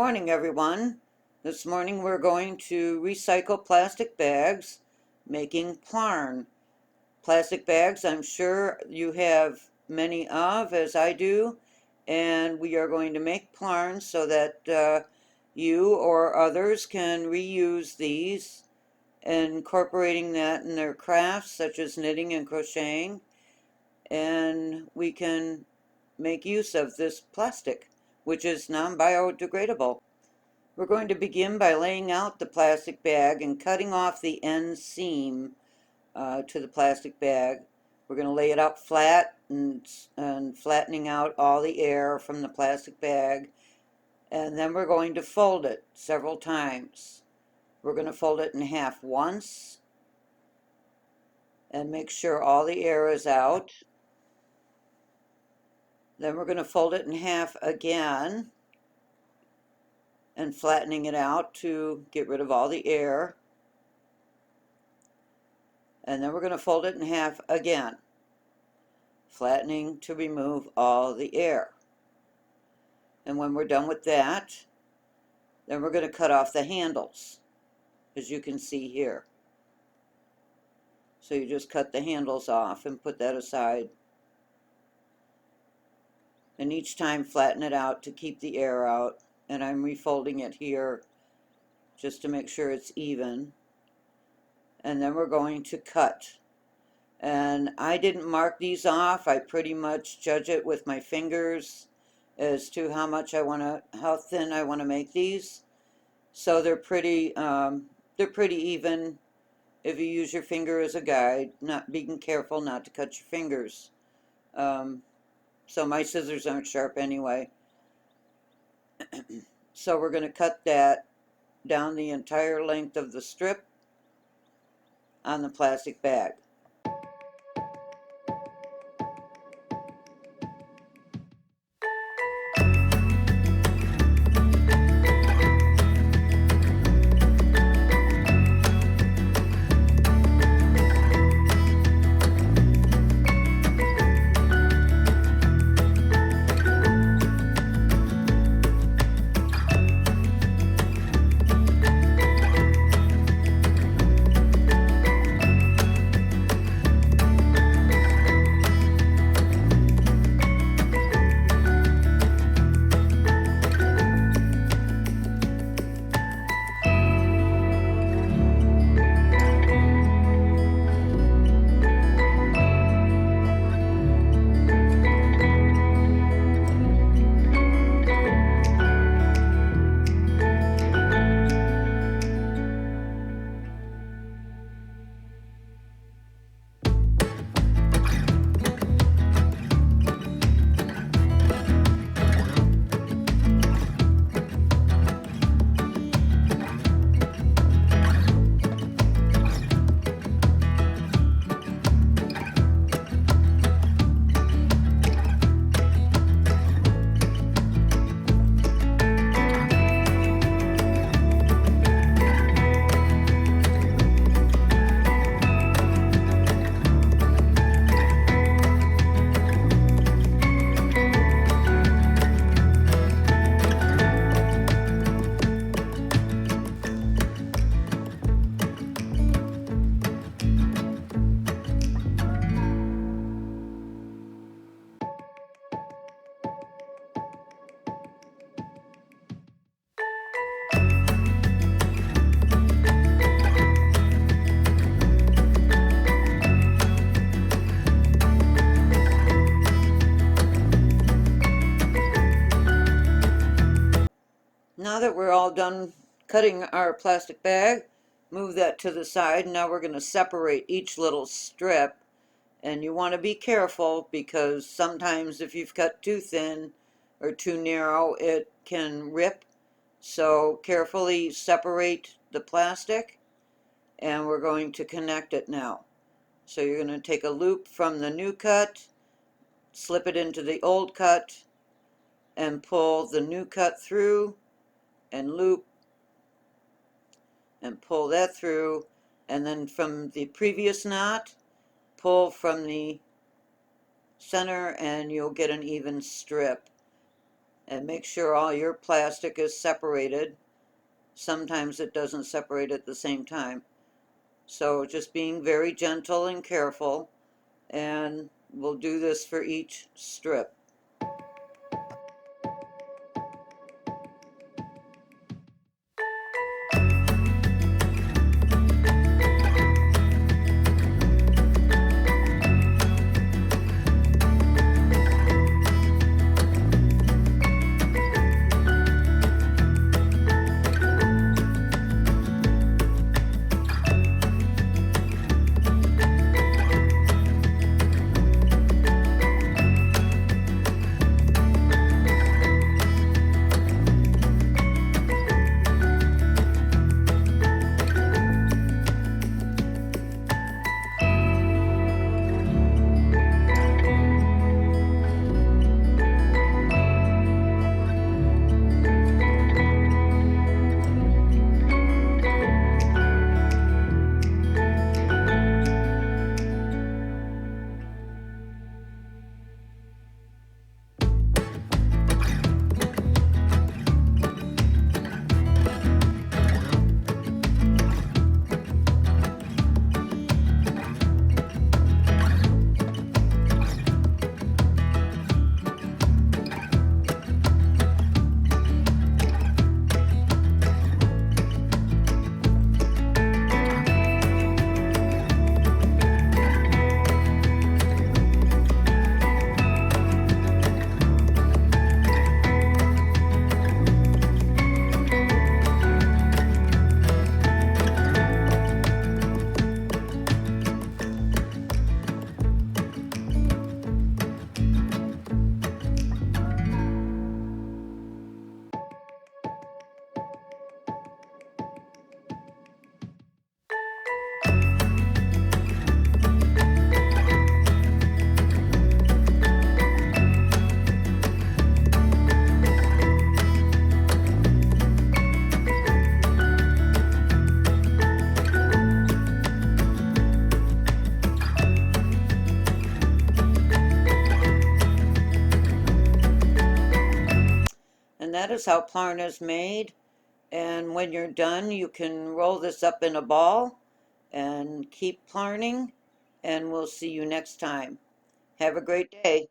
morning, everyone. This morning we're going to recycle plastic bags, making Plarn. Plastic bags, I'm sure you have many of, as I do, and we are going to make Plarn so that you or others can reuse these, incorporating that in their crafts, such as knitting and crocheting, and we can make use of this plastic, which is non-biodegradable. We're going to begin by laying out the plastic bag and cutting off the end seam to the plastic bag. We're going to lay it out flat and flattening out all the air from the plastic bag, and then we're going to fold it several times. We're going to fold it in half once and make sure all the air is out. Then we're going to fold it in half again and flattening it out to get rid of all the air. And then we're going to fold it in half again, flattening to remove all the air. And when we're done with that, then we're going to cut off the handles, as you can see here. So you just cut the handles off and put that aside. And each time flatten it out to keep the air out. And I'm refolding it here just to make sure it's even. And then we're going to cut. And I didn't mark these off. I pretty much judge it with my fingers as to how thin I want to make these. So they're pretty even if you use your finger as a guide, not being careful not to cut your fingers. So my scissors aren't sharp anyway. So we're going to cut that down the entire length of the strip on the plastic bag. Now that we're all done cutting our plastic bag, move that to the side. Now we're going to separate each little strip, and you want to be careful because sometimes if you've cut too thin or too narrow, it can rip. So carefully separate the plastic, and we're going to connect it now. So you're going to take a loop from the new cut, slip it into the old cut, and pull the new cut through and loop and pull that through, and then from the previous knot pull from the center and you'll get an even strip. and make sure all your plastic is separated. Sometimes it doesn't separate at the same time. So just being very gentle and careful, and we'll do this for each strip. And that is how Plarn is made. And when you're done, you can roll this up in a ball and keep plarning. And we'll see you next time. Have a great day.